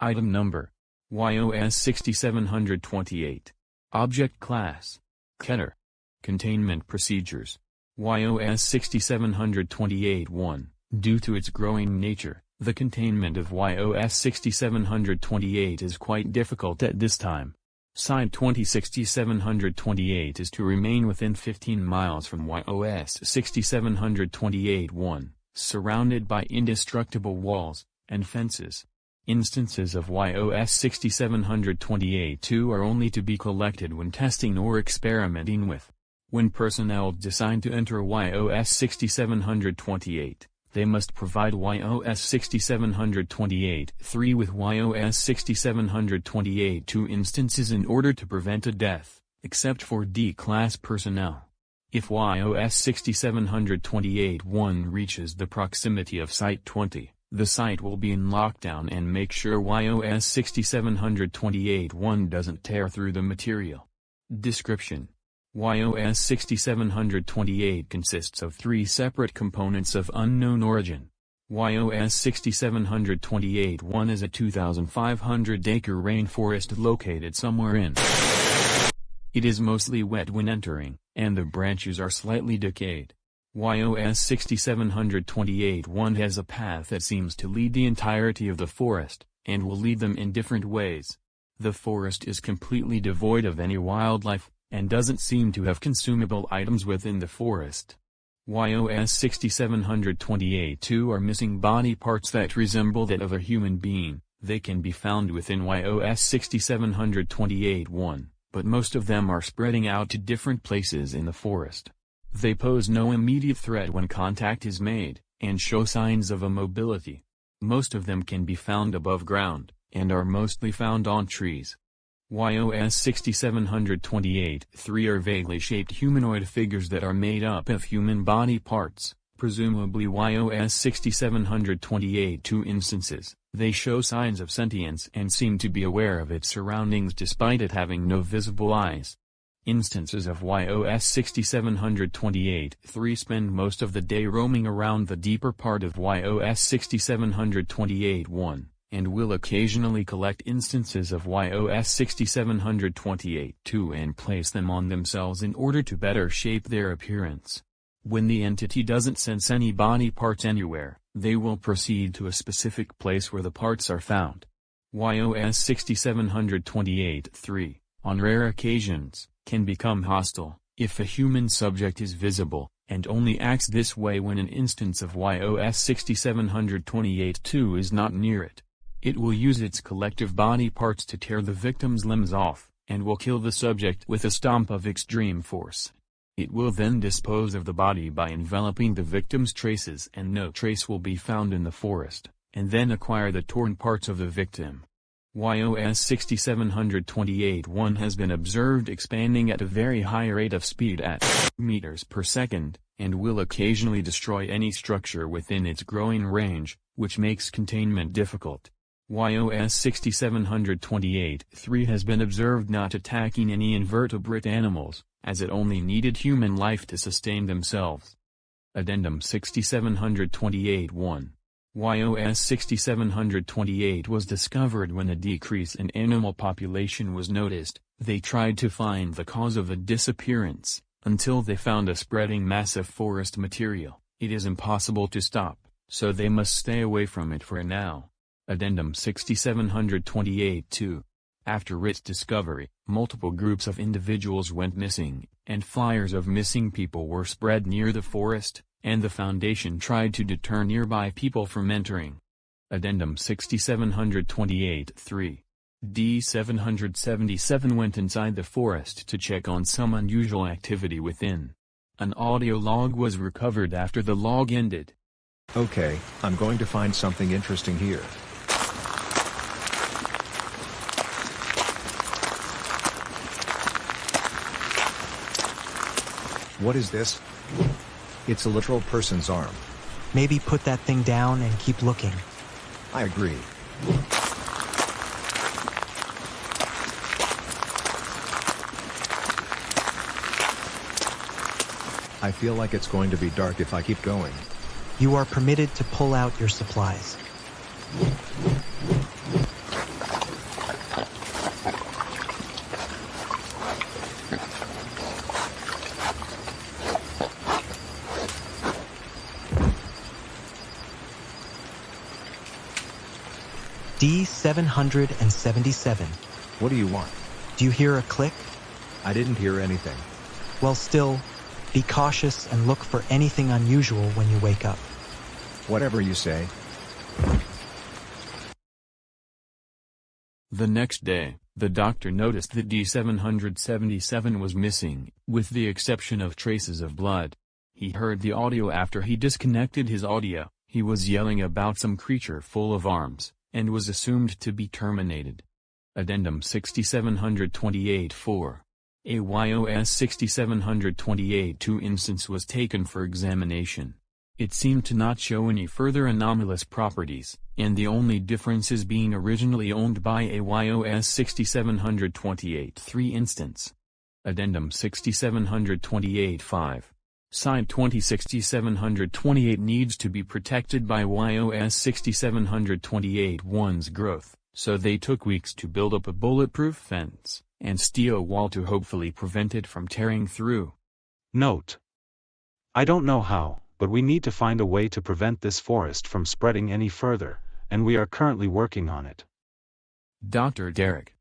Item number: YOS-60728. Object Class: Keter. Containment Procedures: YOS-60728-1. Due to its growing nature, the containment of YOS-60728 is quite difficult at this time. Site 206728 is to remain within 15 miles from YOS-60728-1, surrounded by indestructible walls and fences. Instances of YOS-60728-2 are only to be collected when testing or experimenting with. When personnel decide to enter YOS-60728, they must provide YOS-60728-3 with YOS-60728-2 instances in order to prevent a death, except for D-Class personnel. If YOS-60728-1 reaches the proximity of Site 20, the site will be in lockdown and make sure YOS-60728-1 doesn't tear through the material. Description: YOS-60728 consists of 3 separate components of unknown origin. YOS-60728-1 is a 2,500-acre rainforest located somewhere in. It is mostly wet when entering, and the branches are slightly decayed. YOS-60728-1 has a path that seems to lead the entirety of the forest, and will lead them in different ways. The forest is completely devoid of any wildlife, and doesn't seem to have consumable items within the forest. YOS-60728-2 are missing body parts that resemble that of a human being. They can be found within YOS-60728-1, but most of them are spreading out to different places in the forest. They pose no immediate threat when contact is made, and show signs of immobility. Most of them can be found above ground, and are mostly found on trees. YOS-60728-3 are vaguely shaped humanoid figures that are made up of human body parts, presumably YOS-60728-2 instances. They show signs of sentience and seem to be aware of its surroundings despite it having no visible eyes. Instances of YOS-60728-3 spend most of the day roaming around the deeper part of YOS-60728-1, and will occasionally collect instances of YOS-60728-2 and place them on themselves in order to better shape their appearance. When the entity doesn't sense any body parts anywhere, they will proceed to a specific place where the parts are found. YOS-60728-3, on rare occasions, can become hostile, if a human subject is visible, and only acts this way when an instance of YOS-60728-2 is not near it. It will use its collective body parts to tear the victim's limbs off, and will kill the subject with a stomp of extreme force. It will then dispose of the body by enveloping the victim's traces, and no trace will be found in the forest, and then acquire the torn parts of the victim. YOS-60728-1 has been observed expanding at a very high rate of speed at meters per second, and will occasionally destroy any structure within its growing range, which makes containment difficult. YOS-60728-3 has been observed not attacking any invertebrate animals, as it only needed human life to sustain themselves. Addendum 6728-1. YOS-6728 was discovered when a decrease in animal population was noticed. They tried to find the cause of the disappearance, until they found a spreading mass of forest material. It is impossible to stop, so they must stay away from it for now. Addendum 6728-2. After its discovery, multiple groups of individuals went missing, and flyers of missing people were spread near the forest, and the Foundation tried to deter nearby people from entering. Addendum 6728-3. D-777 went inside the forest to check on some unusual activity within. An audio log was recovered after the log ended. Okay, I'm going to find something interesting here. What is this? It's a literal person's arm. Maybe put that thing down and keep looking. I agree. I feel like it's going to be dark if I keep going. You are permitted to pull out your supplies. D777. What do you want? Do you hear a click? I didn't hear anything. Well, still, be cautious and look for anything unusual when you wake up. Whatever you say. The next day, the doctor noticed that D777 was missing, with the exception of traces of blood. He heard the audio after he disconnected his audio. He was yelling about some creature full of arms, and was assumed to be terminated. Addendum 6728-4. A YOS-60728-2 instance was taken for examination. It seemed to not show any further anomalous properties, and the only differences being originally owned by a YOS-60728-3 instance. Addendum 6728-5. Site 206728 needs to be protected by YOS-60728-1's growth, so they took weeks to build up a bulletproof fence and steel wall to hopefully prevent it from tearing through. Note: I don't know how, but we need to find a way to prevent this forest from spreading any further, and we are currently working on it. Dr. Derek.